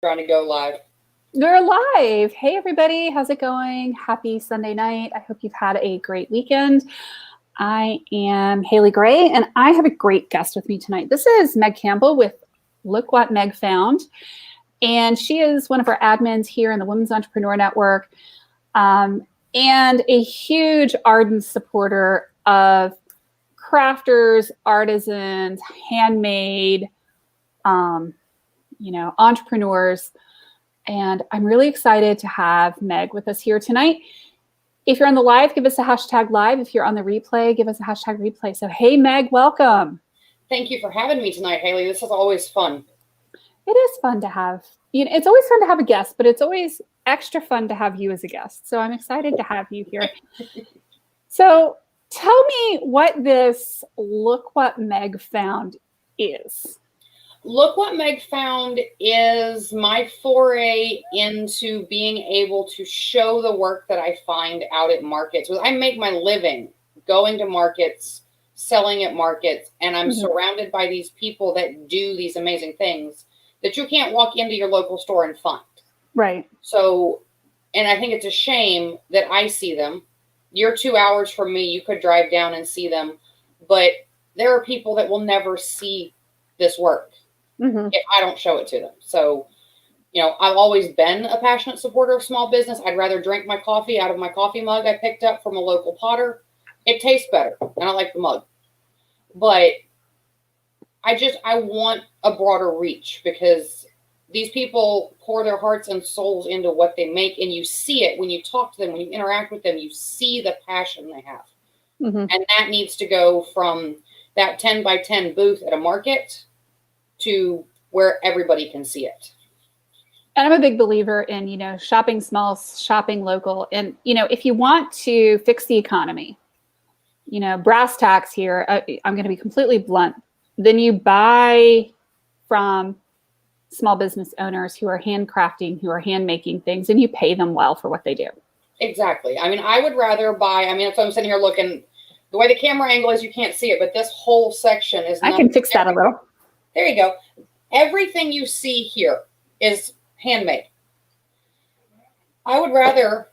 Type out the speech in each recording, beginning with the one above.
Trying to go live. We're live. Hey, everybody. How's it going? Happy Sunday night. I hope you've had a great weekend. I am Haley Gray, and I have a great guest with me tonight. This is Meg Campbell with Look What Meg Found. And she is one of our admins here in the Women's Entrepreneur Network, and a huge ardent supporter of crafters, artisans, handmade, entrepreneurs. And I'm really excited to have Meg with us here tonight. If you're on the live, give us a hashtag live. If you're on the replay, give us a hashtag replay. So, hey, Meg, welcome. Thank you for having me tonight, Haley. This is always fun. It is fun to have, it's always fun to have a guest, but it's always extra fun to have you as a guest. So I'm excited to have you here. So tell me what this Look What Meg Found is. Look What Meg Found is my foray into being able to show the work that I find out at markets. I make my living going to markets, selling at markets, and I'm surrounded by these people that do these amazing things that you can't walk into your local store and find. Right. So, and I think it's a shame that I see them. You're 2 hours from me. You could drive down and see them. But there are people that will never see this work if I don't show it to them. So, I've always been a passionate supporter of small business. I'd rather drink my coffee out of my coffee mug I picked up from a local potter. It tastes better, and I like the mug. But I want a broader reach, because these people pour their hearts and souls into what they make, and you see it when you talk to them, when you interact with them, you see the passion they have. And that needs to go from that 10 by 10 booth at a market to where everybody can see it. And I'm a big believer in, shopping small, shopping local. And, if you want to fix the economy, brass tacks here, I'm going to be completely blunt. Then you buy from small business owners who are handcrafting, who are hand making things, and you pay them well for what they do. Exactly. I mean, I would rather buy, that's why I'm sitting here looking, the way the camera angle is, you can't see it, but this whole section is. I can fix that a little. There you go. Everything you see here is handmade. I would rather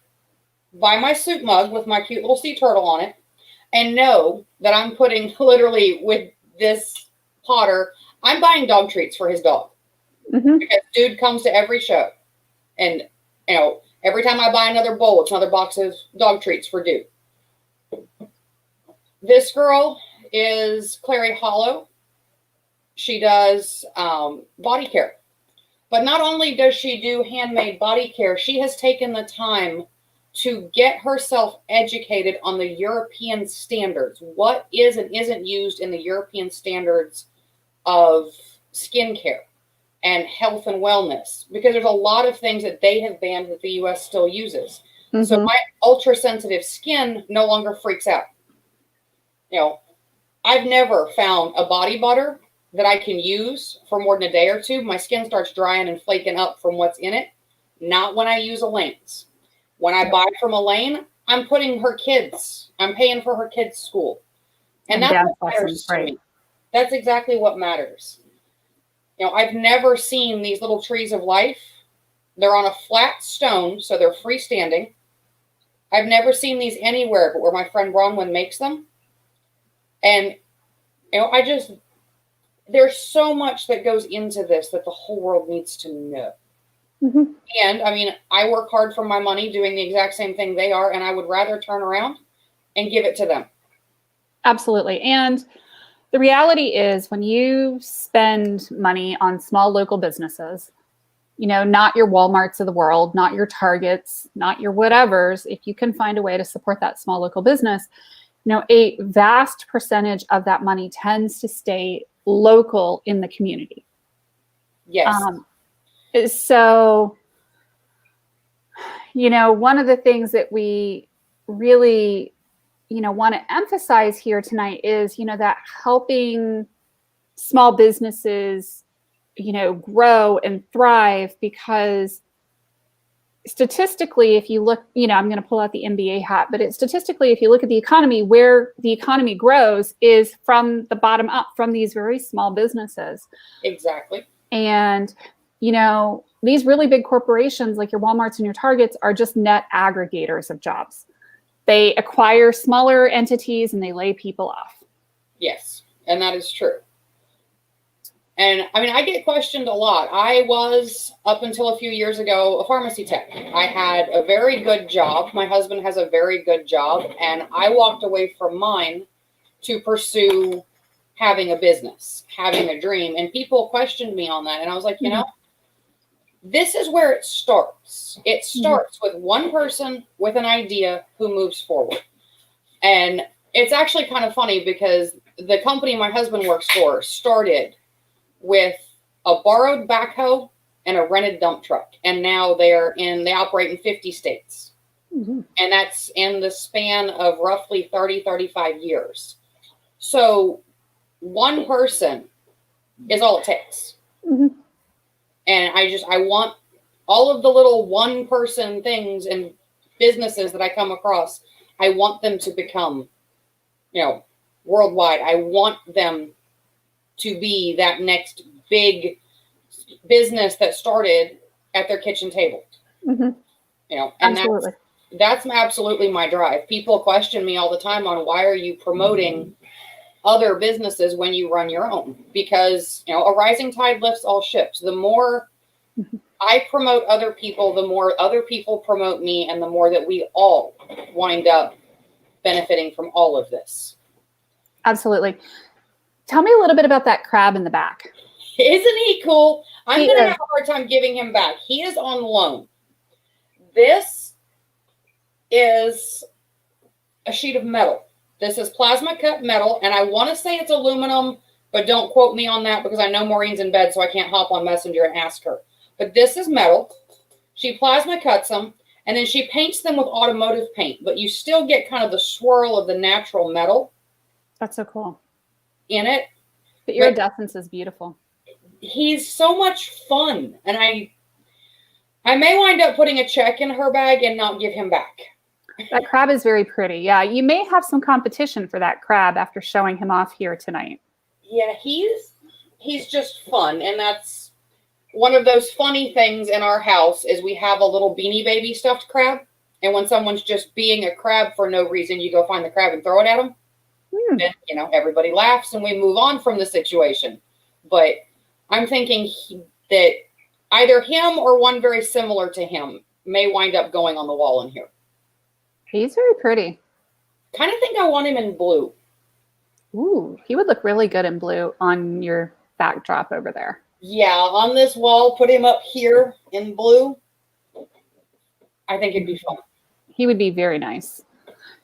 buy my soup mug with my cute little sea turtle on it and know that I'm putting literally with this potter, I'm buying dog treats for his dog. Because dude comes to every show. And, every time I buy another bowl, it's another box of dog treats for dude. This girl is Clary Hollow. She does body care. But not only does she do handmade body care, she has taken the time to get herself educated on the European standards. What is and isn't used in the European standards of skincare and health and wellness, because there's a lot of things that they have banned that the US still uses. So my ultra sensitive skin no longer freaks out. I've never found a body butter that I can use for more than a day or two. My skin starts drying and flaking up from what's in it. Not when I use Elaine's. When I buy from Elaine, I'm paying for her kids' school. And that's what matters to me. That's exactly what matters. I've never seen these little trees of life. They're on a flat stone, so they're freestanding. I've never seen these anywhere but where my friend Bronwyn makes them. And, there's so much that goes into this that the whole world needs to know. And, I work hard for my money doing the exact same thing they are, and I would rather turn around and give it to them. Absolutely. And the reality is, when you spend money on small local businesses, not your Walmarts of the world, not your Targets, not your whatevers, if you can find a way to support that small local business, a vast percentage of that money tends to stay local in the community. Yes. So, one of the things that we really want to emphasize here tonight is, that helping small businesses, grow and thrive, because statistically, if you look, I'm going to pull out the MBA hat, but statistically, if you look at the economy, where the economy grows is from the bottom up, from these very small businesses. Exactly. And, these really big corporations like your Walmarts and your Targets are just net aggregators of jobs. They acquire smaller entities and they lay people off. Yes, and that is true. And I mean, I get questioned a lot. I was, up until a few years ago, a pharmacy tech. I had a very good job. My husband has a very good job. And I walked away from mine to pursue having a business, having a dream. And people questioned me on that. And I was like, you know, this is where it starts. It starts with one person with an idea who moves forward. And it's actually kind of funny because the company my husband works for started with a borrowed backhoe and a rented dump truck. And now they operate in 50 states. And that's in the span of roughly 30, 35 years. So one person is all it takes. And I want all of the little one person things and businesses that I come across, I want them to become, worldwide. I want them to be that next big business that started at their kitchen table. And Absolutely. that's absolutely my drive. People question me all the time on why are you promoting other businesses when you run your own? Because, a rising tide lifts all ships. The more I promote other people, the more other people promote me, and the more that we all wind up benefiting from all of this. Absolutely. Tell me a little bit about that crab in the back. Isn't he cool? I'm going to have a hard time giving him back. He is on loan. This is a sheet of metal. This is plasma cut metal, and I want to say it's aluminum, but don't quote me on that because I know Maureen's in bed, so I can't hop on Messenger and ask her. But this is metal. She plasma cuts them, and then she paints them with automotive paint, but you still get kind of the swirl of the natural metal. That's so cool. In it. But iridescence is beautiful. He's so much fun. And I may wind up putting a check in her bag and not give him back. That crab is very pretty. Yeah, you may have some competition for that crab after showing him off here tonight. Yeah, he's just fun. And that's one of those funny things in our house is we have a little Beanie Baby stuffed crab. And when someone's just being a crab for no reason, you go find the crab and throw it at them. Then, everybody laughs and we move on from the situation. But I'm thinking that either him or one very similar to him may wind up going on the wall in here. He's very pretty. Kind of think I want him in blue. Ooh, he would look really good in blue on your backdrop over there. Yeah, on this wall, put him up here in blue. I think it'd be fun. He would be very nice.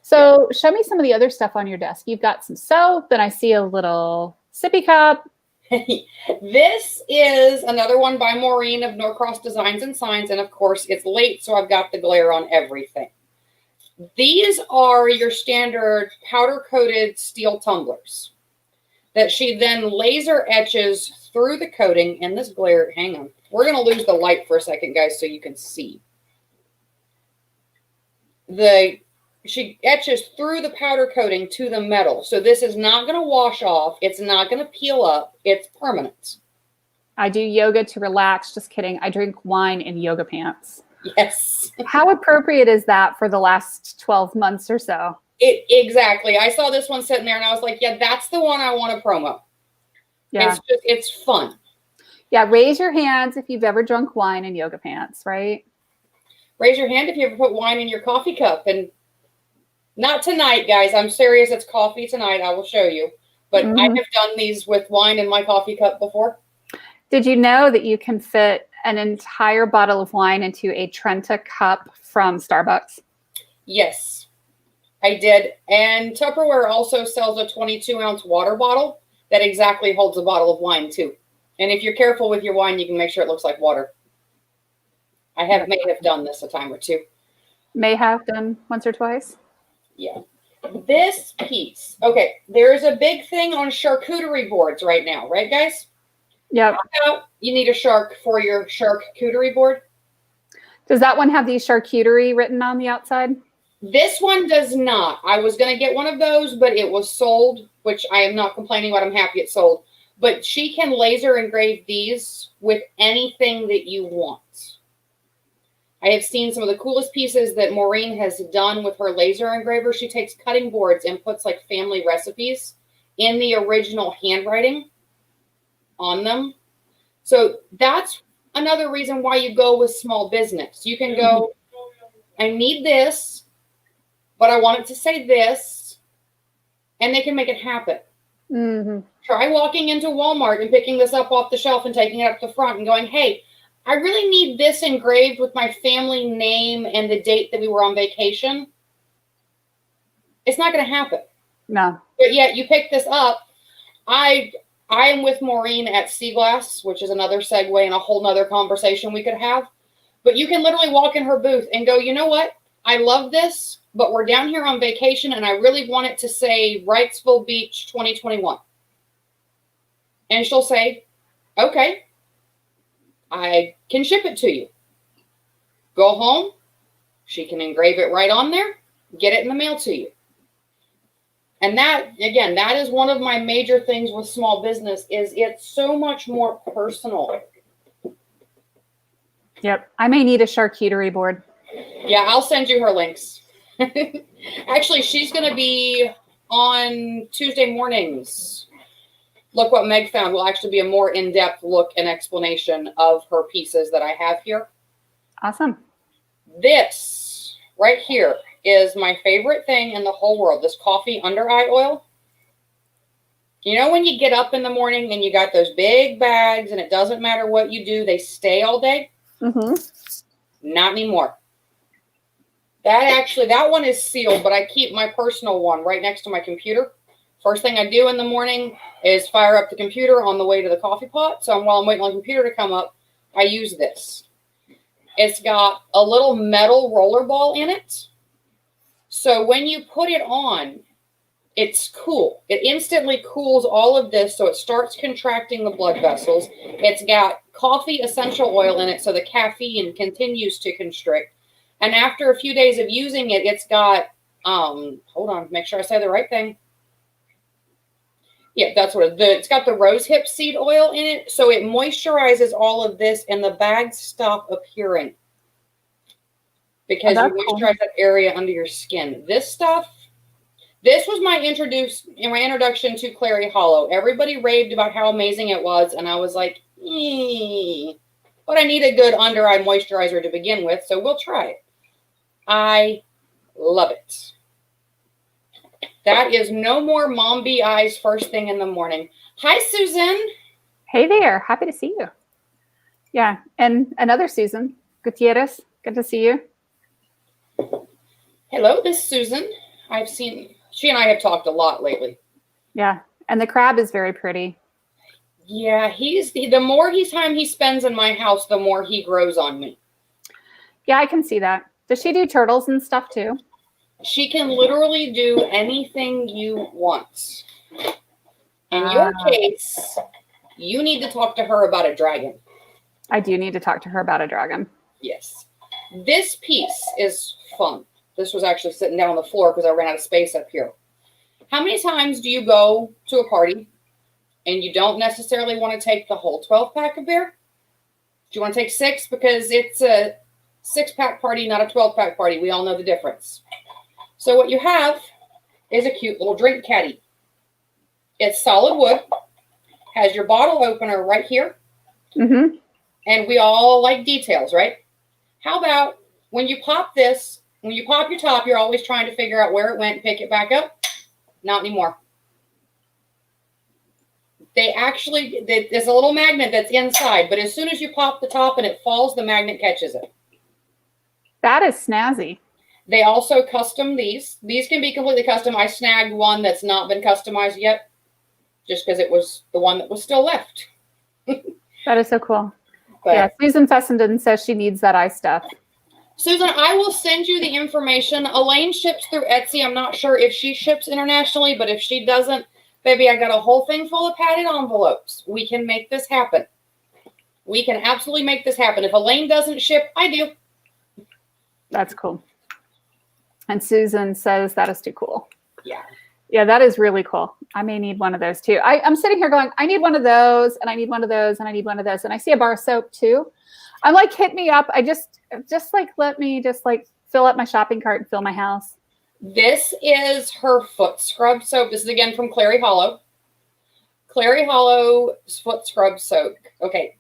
So show me some of the other stuff on your desk. You've got some soap, and I see a little sippy cup. This is another one by Maureen of Norcross Designs and Signs. And of course, it's late, so I've got the glare on everything. These are your standard powder-coated steel tumblers that she then laser etches through the coating. And this glare, hang on. We're going to lose the light for a second, guys, so you can see. She etches through the powder coating to the metal. So this is not going to wash off. It's not going to peel up. It's permanent. I do yoga to relax. Just kidding. I drink wine in yoga pants. Yes. How appropriate is that for the last 12 months or so? Exactly. I saw this one sitting there and I was like, yeah, that's the one I want to promo. Yeah. It's fun. Yeah. Raise your hands if you've ever drunk wine in yoga pants, right? Raise your hand if you ever put wine in your coffee cup. And not tonight, guys. I'm serious. It's coffee tonight. I will show you. But I have done these with wine in my coffee cup before. Did you know that you can fit an entire bottle of wine into a Trenta cup from Starbucks? Yes, I did. And Tupperware also sells a 22-ounce water bottle that exactly holds a bottle of wine, too. And if you're careful with your wine, you can make sure it looks like water. I may have done this a time or two. May have done once or twice. Yeah. This piece. Okay, there's a big thing on charcuterie boards right now, right, guys? Yeah. You need a shark for your charcuterie board. Does that one have the charcuterie written on the outside? This one does not. I was going to get one of those, but it was sold, which I am not complaining about. I'm happy it's sold. But she can laser engrave these with anything that you want. I have seen some of the coolest pieces that Maureen has done with her laser engraver. She takes cutting boards and puts like family recipes in the original handwriting on them. So that's another reason why you go with small business. You can go, I need this, but I want it to say this, and they can make it happen. Mm-hmm. Try walking into Walmart and picking this up off the shelf and taking it up to the front and going, hey, I really need this engraved with my family name and the date that we were on vacation. It's not going to happen. No. But yet you pick this up. I am with Maureen at Sea Glass, which is another segue and a whole nother conversation we could have. But you can literally walk in her booth and go, you know what? I love this, but we're down here on vacation and I really want it to say Wrightsville Beach 2021. And she'll say, okay, I can ship it to you. Go home. She can engrave it right on there. Get it in the mail to you. And that, again, that is one of my major things with small business is it's so much more personal. Yep. I may need a charcuterie board. Yeah, I'll send you her links. Actually, she's going to be on Tuesday mornings. Look what Meg found will actually be a more in-depth look and explanation of her pieces that I have here. Awesome. This right here is my favorite thing in the whole world. This coffee under eye oil. You know when you get up in the morning and you got those big bags and it doesn't matter what you do, they stay all day? Mm-hmm. Not anymore. That one is sealed, but I keep my personal one right next to my computer. First thing I do in the morning is fire up the computer on the way to the coffee pot. So while I'm waiting on the computer to come up, I use this. It's got a little metal roller ball in it. So when you put it on, it's cool. It instantly cools all of this, so it starts contracting the blood vessels. It's got coffee essential oil in it, so the caffeine continues to constrict. And after a few days of using it, it's got, hold on, make sure I say the right thing. Yeah, that's what it's got the rose hip seed oil in it. So it moisturizes all of this and the bags stop appearing. Because you moisturize that area under your skin. This stuff, this was my introduction to Clary Hollow. Everybody raved about how amazing it was. And I was like, but I need a good under eye moisturizer to begin with. So we'll try it. I love it. That is no more mom bee eyes first thing in the morning. Hi, Susan. Hey there. Happy to see you. Yeah. And another Susan. Gutierrez. Good to see you. Hello, this is Susan. She and I have talked a lot lately. Yeah. And the crab is very pretty. Yeah. The more time he spends in my house, the more he grows on me. Yeah, I can see that. Does she do turtles and stuff too? She can literally do anything you want. In your case, you need to talk to her about a dragon. I do need to talk to her about a dragon. Yes. This piece is fun. This was actually sitting down on the floor because I ran out of space up here. How many times do you go to a party and you don't necessarily want to take the whole 12-pack of beer? Do you want to take 6? Because it's a 6-pack party, not a 12-pack party. We all know the difference. So what you have is a cute little drink caddy. It's solid wood, has your bottle opener right here. Mm-hmm. And we all like details, right? How about when you pop this, when you pop your top, you're always trying to figure out where it went, pick it back up? Not anymore. There's a little magnet that's inside, but as soon as you pop the top and it falls, the magnet catches it. That is snazzy. They also custom these. These can be completely custom. I snagged one that's not been customized yet, just because it was the one that was still left. That is so cool. But, yeah, Susan Fessenden says she needs that eye stuff. Susan, I will send you the information. Elaine ships through Etsy. I'm not sure if she ships internationally, but if she doesn't, baby, I got a whole thing full of padded envelopes. We can make this happen. We can absolutely make this happen. If Elaine doesn't ship, I do. That's cool. And Susan says that is too cool. Yeah. Yeah, that is really cool. I may need one of those too. I'm sitting here going, I need one of those, and I need one of those, and I need one of those. And I see a bar of soap too. I'm like, hit me up. I just like, let me just like fill up my shopping cart and fill my house. This is her foot scrub soap. This is again from Clary Hollow. Clary Hollow foot scrub soap. Okay.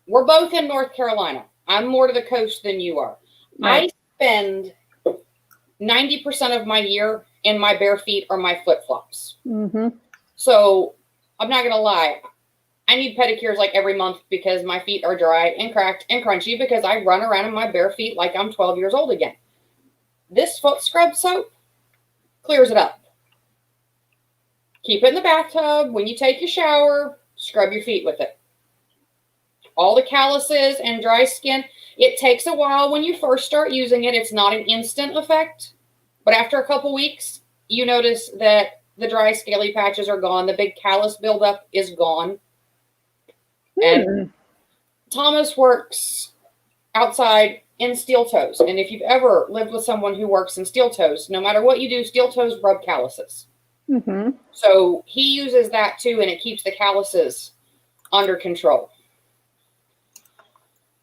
We're both in North Carolina. I'm more to the coast than you are. Right. I spend 90% of my year in my bare feet or my flip-flops. Mm-hmm. So I'm not going to lie. I need pedicures like every month because my feet are dry and cracked and crunchy because I run around in my bare feet like I'm 12 years old again. This foot scrub soap clears it up. Keep it in the bathtub. When you take your shower, scrub your feet with it. All the calluses and dry skin, it takes a while when you first start using it. It's not an instant effect. But after a couple weeks, you notice that the dry scaly patches are gone. The big callus buildup is gone. And Thomas works outside in steel toes. And if you've ever lived with someone who works in steel toes, no matter what you do, steel toes rub calluses. Mm-hmm. So he uses that too, and it keeps the calluses under control.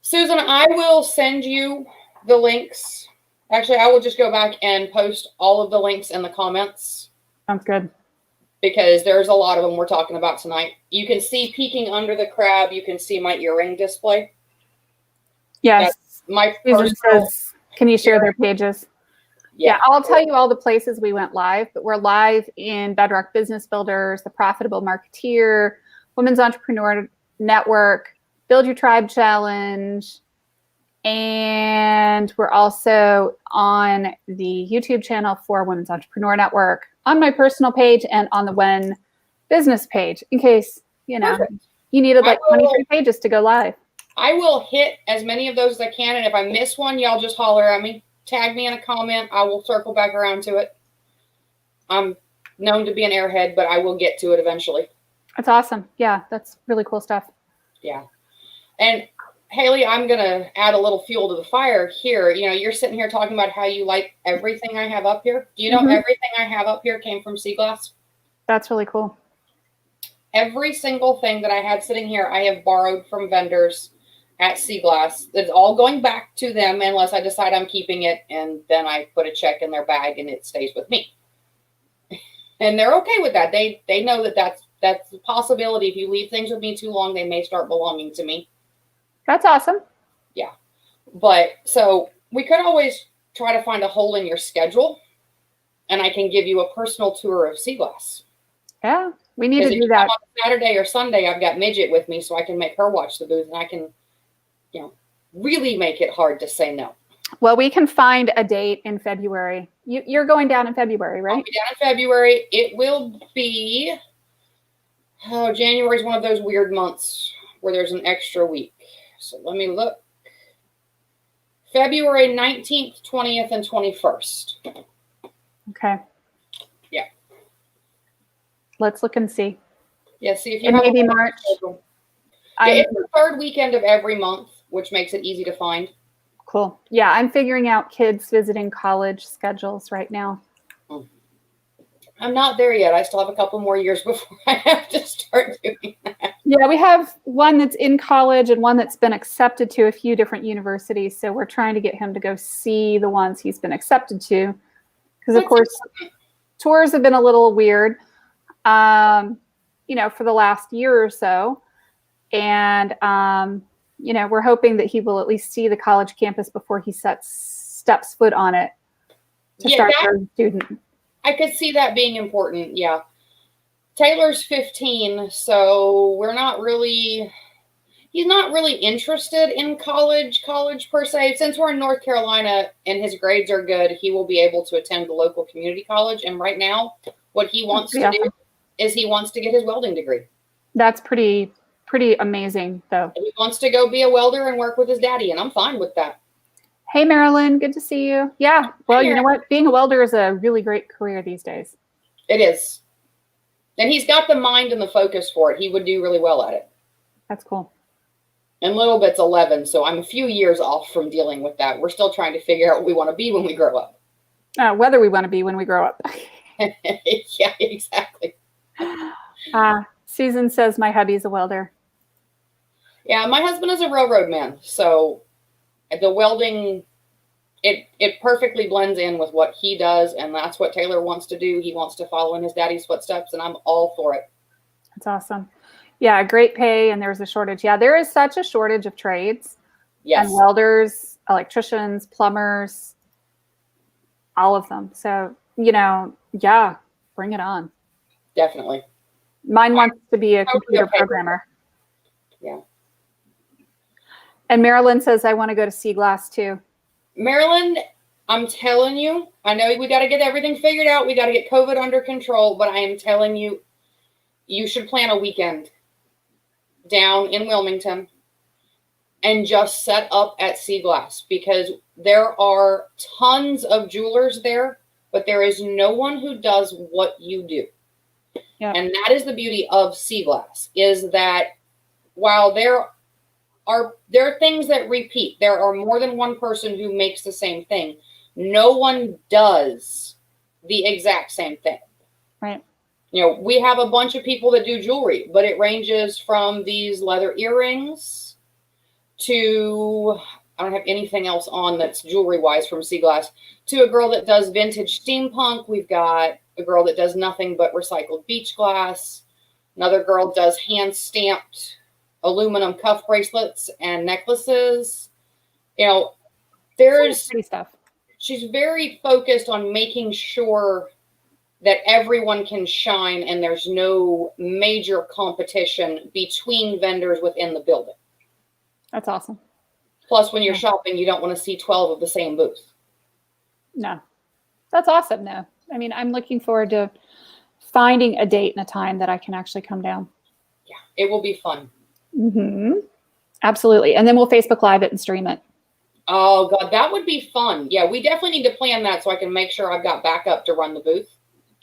Susan, I will send you the links. Actually, I will just go back and post all of the links in the comments. Sounds good. Because there's a lot of them we're talking about tonight. You can see peeking under the crab. You can see my earring display. Yes. That's my Susan says, can you share their pages? Yeah, I'll tell you all the places we went live, but we're live in Bedrock Business Builders, the Profitable Marketeer, Women's Entrepreneur Network, Build Your Tribe Challenge, and we're also on the YouTube channel for Women's Entrepreneur Network, on my personal page, and on the WEN business page, in case, you know, you needed like 23 pages to go live. I will hit as many of those as I can, and if I miss one, y'all just holler at me. Tag me in a comment. I will circle back around to it. I'm known to be an airhead, but I will get to it eventually. That's awesome. Yeah, that's really cool stuff. Yeah. And Haley, I'm going to add a little fuel to the fire here. You know, you're sitting here talking about how you like everything I have up here. Do you know everything I have up here came from Sea Glass? That's really cool. Every single thing that I had sitting here, I have borrowed from vendors at Sea Glass. It's all going back to them unless I decide I'm keeping it, and then I put a check in their bag and it stays with me. And they're okay with that. They know that that's a possibility. If you leave things with me too long, they may start belonging to me. That's awesome. Yeah. But so we could always try to find a hole in your schedule, and I can give you a personal tour of Sea Glass. Yeah, we need to do that. On Saturday or Sunday, I've got Midget with me, so I can make her watch the booth, and I can, you know, really make it hard to say no. Well, we can find a date in February. You're going down in February, right? I'll be down in February. It will be, January is one of those weird months where there's an extra week. So let me look. February 19th, 20th, and 21st. Okay. Yeah. Let's look and see. Yeah, see if you and have maybe March. Yeah, it's the third weekend of every month, which makes it easy to find. Cool. Yeah, I'm figuring out kids visiting college schedules right now. I'm not there yet. I still have a couple more years before I have to start doing that. Yeah, we have one that's in college and one that's been accepted to a few different universities. So we're trying to get him to go see the ones he's been accepted to. Because, of course, tours have been a little weird, you know, for the last year or so. And, you know, we're hoping that he will at least see the college campus before he steps foot on it to start as a student. I could see that being important, yeah. Taylor's 15, so he's not really interested in college per se. Since we're in North Carolina and his grades are good, he will be able to attend the local community college. And right now, what he wants to do is he wants to get his welding degree. That's pretty amazing, though. He wants to go be a welder and work with his daddy, and I'm fine with that. Hey, Marilyn, good to see you. Yeah, well, you know what? Being a welder is a really great career these days. It is. And he's got the mind and the focus for it. He would do really well at it. That's cool. And Little Bit's 11, so I'm a few years off from dealing with that. We're still trying to figure out what we want to be when we grow up. Whether we want to be when we grow up. Yeah, exactly. Susan says my hubby's a welder. Yeah, my husband is a railroad man, so the welding, it perfectly blends in with what he does, and that's what Taylor wants to do. He wants to follow in his daddy's footsteps, and I'm all for it. That's awesome. Yeah, great pay, and there's a shortage. Yeah, there is such a shortage of trades. Yes. And welders, electricians, plumbers, all of them. So, yeah, bring it on. Definitely. Mine wants to be a Totally computer okay. programmer. Yeah. And Marilyn says, I want to go to Sea Glass too. Maryland, I'm telling you, I know we got to get everything figured out. We got to get COVID under control, but I am telling you, you should plan a weekend down in Wilmington and just set up at Sea Glass, because there are tons of jewelers there, but there is no one who does what you do. Yep. And that is the beauty of Sea Glass, is that while there are things that repeat, there are more than one person who makes the same thing. No one does the exact same thing. Right. We have a bunch of people that do jewelry, but it ranges from these leather earrings to, I don't have anything else on that's jewelry wise from Sea Glass, to a girl that does vintage steampunk. We've got a girl that does nothing but recycled beach glass. Another girl does hand stamped aluminum cuff bracelets and necklaces. There's pretty stuff. She's very focused on making sure that everyone can shine and there's no major competition between vendors within the building. That's awesome. Plus, when you're shopping, you don't want to see 12 of the same booth. No, that's awesome. No, I mean, I'm looking forward to finding a date and a time that I can actually come down. Yeah, it will be fun. Mm-hmm. Absolutely. And then we'll Facebook Live it and stream it. Oh, God, that would be fun. Yeah, we definitely need to plan that so I can make sure I've got backup to run the booth.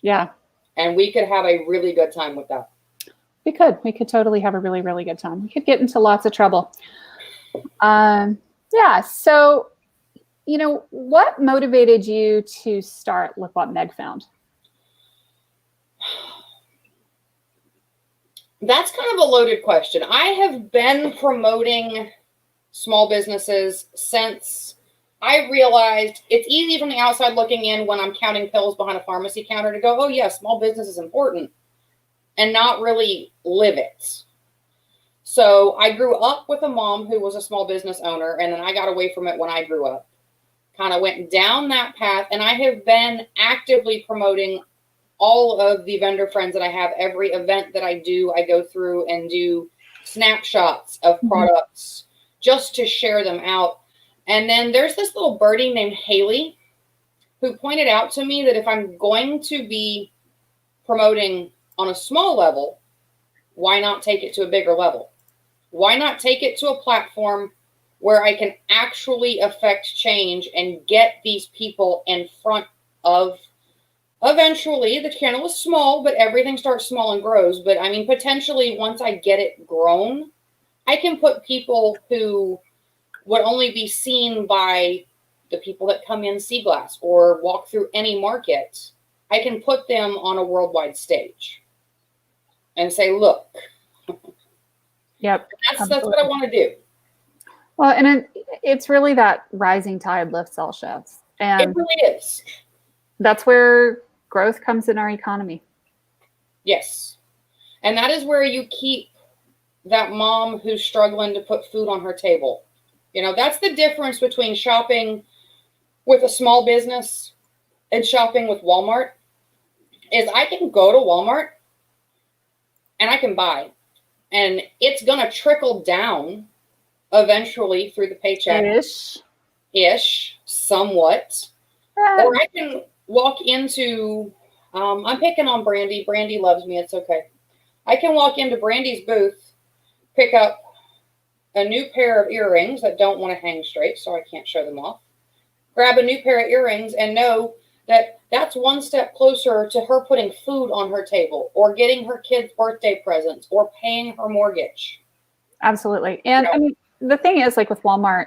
Yeah. And we could have a really good time with that. We could totally have a really, really good time. We could get into lots of trouble. Yeah. So, what motivated you to start Look What Meg Found? That's kind of a loaded question. I have been promoting small businesses since I realized it's easy from the outside looking in when I'm counting pills behind a pharmacy counter to go, oh yeah, small business is important, and not really live it. So I grew up with a mom who was a small business owner, and then I got away from it when I grew up. Kind of went down that path, and I have been actively promoting all of the vendor friends that I have. Every event that I do, I go through and do snapshots of products just to share them out. And then there's this little birdie named Haley who pointed out to me that if I'm going to be promoting on a small level, why not take it to a bigger level? Why not take it to a platform where I can actually affect change and get these people in front of, eventually, the channel is small, but everything starts small and grows. But I mean, potentially once I get it grown, I can put people who would only be seen by the people that come in Sea Glass or walk through any market. I can put them on a worldwide stage and say, look. Yep. That's what I want to do. Well, and it's really that rising tide lifts all ships. And it really is. That's where growth comes in our economy. Yes. And that is where you keep that mom who's struggling to put food on her table. That's the difference between shopping with a small business and shopping with Walmart, is I can go to Walmart and I can buy, and it's going to trickle down eventually through the paycheck. Ish, somewhat. Or I can walk into, I'm picking on Brandy. Brandy loves me. It's okay. I can walk into Brandy's booth, pick up a new pair of earrings that don't want to hang straight, so I can't show them off. Grab a new pair of earrings and know that that's one step closer to her putting food on her table or getting her kids' birthday presents or paying her mortgage. Absolutely. And I mean, the thing is, like with Walmart,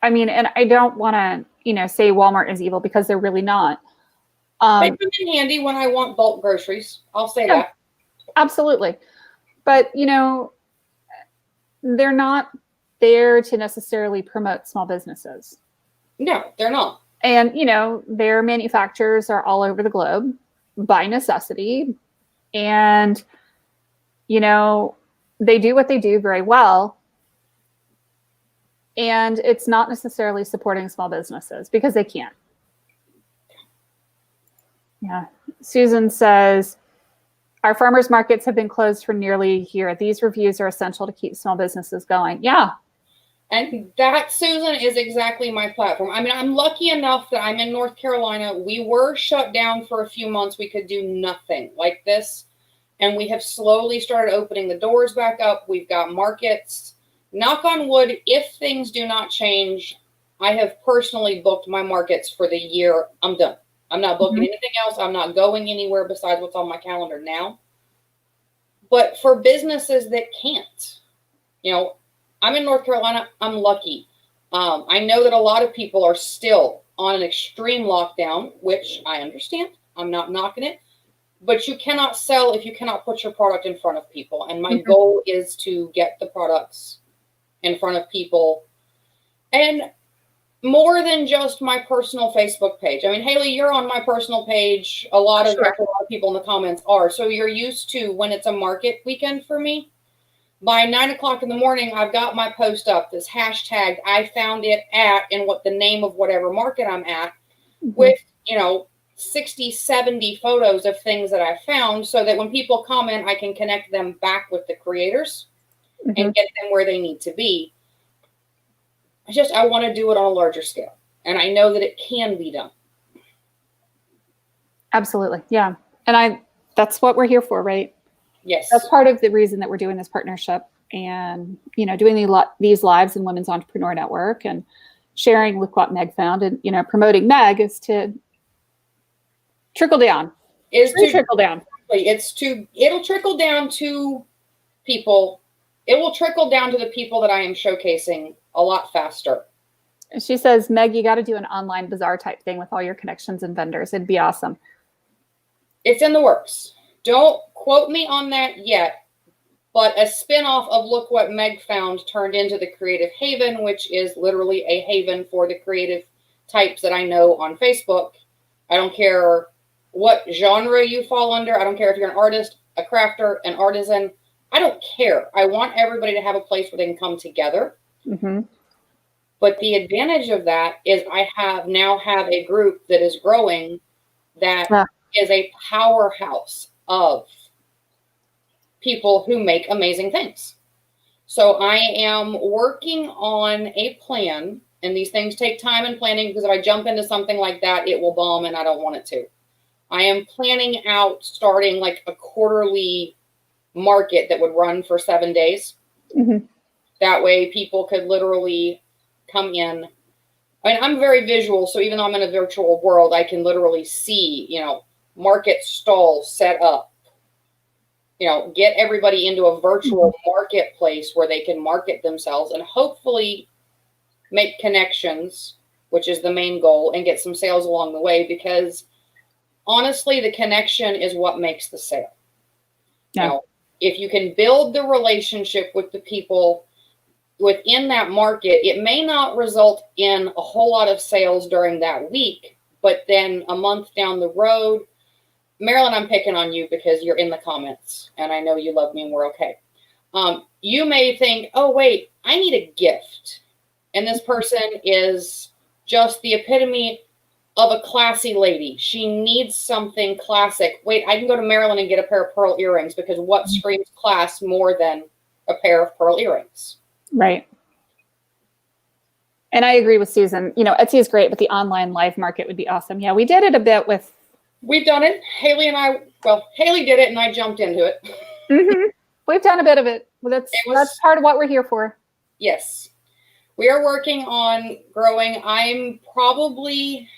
I mean, and I don't want to, say Walmart is evil, because they're really not. They come in handy when I want bulk groceries. I'll say Yeah, that. absolutely. But, you know, they're not there to necessarily promote small businesses. No, they're not. And, you know, their manufacturers are all over the globe by necessity. And, you know, they do what they do very well. And it's not necessarily supporting small businesses because they can't. Yeah. Susan says, our farmers markets have been closed for nearly a year. These reviews are essential to keep small businesses going. Yeah. And that, Susan, is exactly my platform. I mean, I'm lucky enough that I'm in North Carolina. We were shut down for a few months. We could do nothing like this. And we have slowly started opening the doors back up. We've got markets. Knock on wood, if things do not change, I have personally booked my markets for the year. I'm done. I'm not booking anything else. I'm not going anywhere besides what's on my calendar now. But for businesses that can't, you know, I'm in North Carolina. I'm lucky. I know that a lot of people are still on an extreme lockdown, which I understand. I'm not knocking it. But you cannot sell if you cannot put your product in front of people. And my goal is to get the products in front of people. And more than just my personal Facebook page. I mean, Haley, you're on my personal page. A lot of people in the comments are. So you're used to when it's a market weekend for me. By 9 o'clock in the morning, I've got my post up, this hashtag, I found it at, and what the name of whatever market I'm at, with, you know, 60, 70 photos of things that I found, so that when people comment, I can connect them back with the creators and get them where they need to be. I want to do it on a larger scale. And I know that it can be done. Absolutely. Yeah. And that's what we're here for, right? Yes. That's part of the reason that we're doing this partnership and, you know, doing these lives in Women's Entrepreneur Network and sharing with what Meg found and, you know, promoting Meg is to trickle down. Trickle down. It'll trickle down to people. It will trickle down to the people that I am showcasing a lot faster. She says, Meg, you got to do an online bazaar type thing with all your connections and vendors. It'd be awesome. It's in the works. Don't quote me on that yet, but a spinoff of Look What Meg Found turned into the Creative Haven, which is literally a haven for the creative types that I know on Facebook. I don't care what genre you fall under. I don't care if you're an artist, a crafter, an artisan. I don't care. I want everybody to have a place where they can come together. But the advantage of that is I now have a group that is growing that is a powerhouse of people who make amazing things. So I am working on a plan, and these things take time and planning, because if I jump into something like that, it will bomb, and I don't want it to. I am planning out starting like a quarterly market that would run for 7 days. That way people could literally come in. I mean, I'm very visual, so even though I'm in a virtual world, I can literally see, you know, market stalls set up, you know, get everybody into a virtual marketplace where they can market themselves and hopefully make connections, which is the main goal, and get some sales along the way, because honestly, the connection is what makes the sale. You know, if you can build the relationship with the people within that market, it may not result in a whole lot of sales during that week, but then a month down the road, Marilyn, I'm picking on you because you're in the comments and I know you love me and we're okay. You may think, oh, wait, I need a gift. And this person is just the epitome of a classy lady. She needs something classic. Wait, I can go to Marilyn and get a pair of pearl earrings, because what screams class more than a pair of pearl earrings? Right. And I agree with Susan. You know, Etsy is great, but the online live market would be awesome. Yeah, we did it a bit with. We've done it. Haley did it and I jumped into it. We've done a bit of it. That's part of what we're here for. Yes. We are working on growing. I'm probably,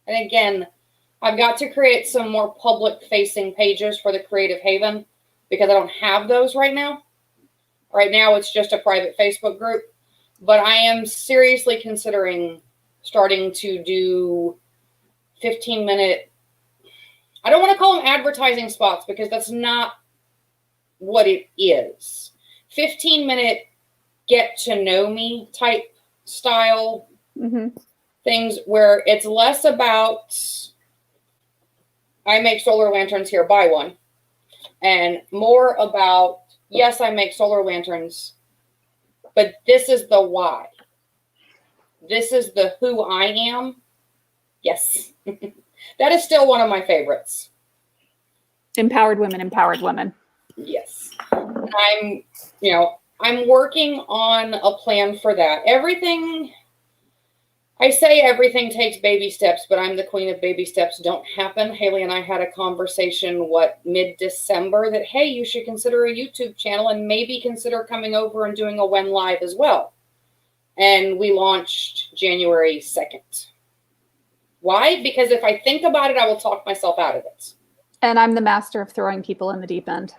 and again, I've got to create some more public facing pages for the Creative Haven, because I don't have those right now. Right now, it's just a private Facebook group, but I am seriously considering starting to do 15-minute I don't want to call them advertising spots because that's not what it is. 15-minute get to know me type style things where it's less about I make solar lanterns here, buy one, and more about yes, I make solar lanterns, but this is the why. This is the who I am. Yes. That is still one of my favorites. Empowered women, empowered women. Yes. I'm working on a plan for that. I say everything takes baby steps, but I'm the queen of baby steps don't happen. Haley and I had a conversation, mid-December that, hey, you should consider a YouTube channel and maybe consider coming over and doing a When Live as well. And we launched January 2nd. Why? Because if I think about it, I will talk myself out of it. And I'm the master of throwing people in the deep end.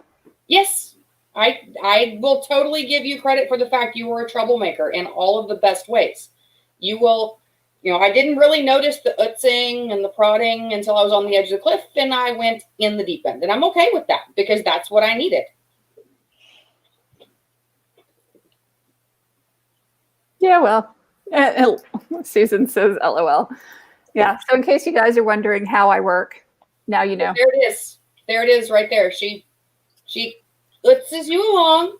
Yes. I will totally give you credit for the fact you were a troublemaker in all of the best ways. You will, I didn't really notice the utzing and the prodding until I was on the edge of the cliff and I went in the deep end. And I'm okay with that because that's what I needed. Yeah, well, Susan says LOL. Yeah, so in case you guys are wondering how I work, now you know. There it is. There it is right there. She utzes you along,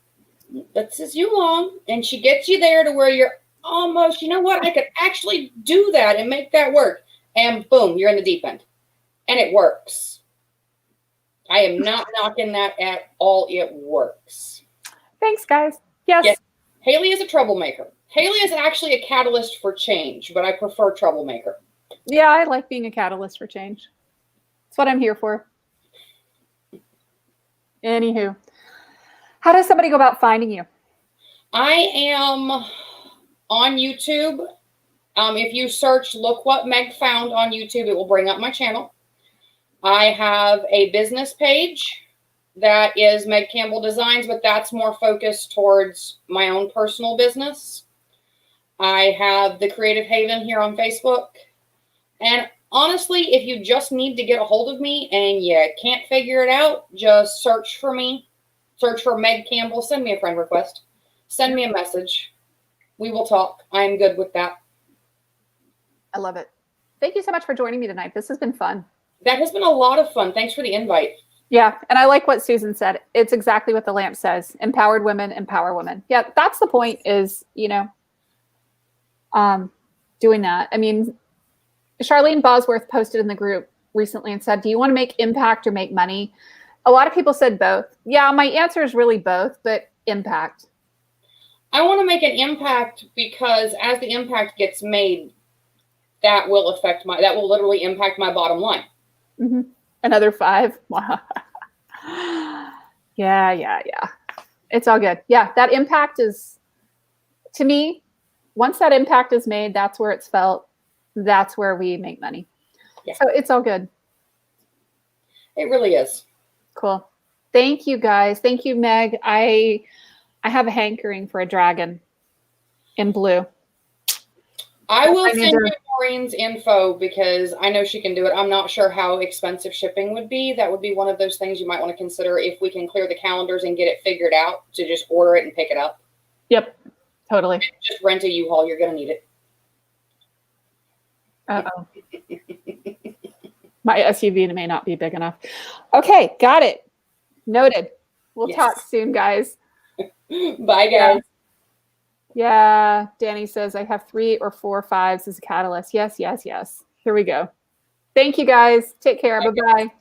and she gets you there to where you're almost, you know what, I could actually do that and make that work. And boom, you're in the deep end. And it works. I am not knocking that at all. It works. Thanks, guys. Yes. Haley is a troublemaker. Haley is actually a catalyst for change, but I prefer troublemaker. Yeah, I like being a catalyst for change. That's what I'm here for. Anywho, how does somebody go about finding you? I am on YouTube. If you search Look What Meg Found on YouTube, it will bring up my channel. I have a business page that is Meg Campbell Designs, but that's more focused towards my own personal business. I have the Creative Haven here on Facebook. And honestly, if you just need to get a hold of me and you can't figure it out, just search for me. Search for Meg Campbell. Send me a friend request. Send me a message. We will talk. I'm good with that. I love it. Thank you so much for joining me tonight. This has been fun. That has been a lot of fun. Thanks for the invite. Yeah, and I like what Susan said. It's exactly what the lamp says. Empowered women, empower women. Yeah, that's the point is, doing that. I mean, Charlene Bosworth posted in the group recently and said, do you want to make impact or make money? A lot of people said both. Yeah, my answer is really both, but impact. I want to make an impact because as the impact gets made, that will literally impact my bottom line. Mm-hmm. Another 5. Yeah. It's all good. Yeah, that impact is, to me, once that impact is made, that's where it's felt. That's where we make money. Yeah. So it's all good. It really is. Cool. Thank you, guys. Thank you, Meg. I have a hankering for a dragon in blue. I will send you Maureen's info because I know she can do it. I'm not sure how expensive shipping would be. That would be one of those things you might want to consider if we can clear the calendars and get it figured out to just order it and pick it up. Yep, totally. Just rent a U-Haul. You're going to need it. Uh-oh. My SUV may not be big enough. Okay, got it. Noted. We'll talk soon, guys. Bye, guys. Yeah, Danny says, I have 3 or 4 5s as a catalyst. Yes. Here we go. Thank you, guys. Take care. Bye-bye.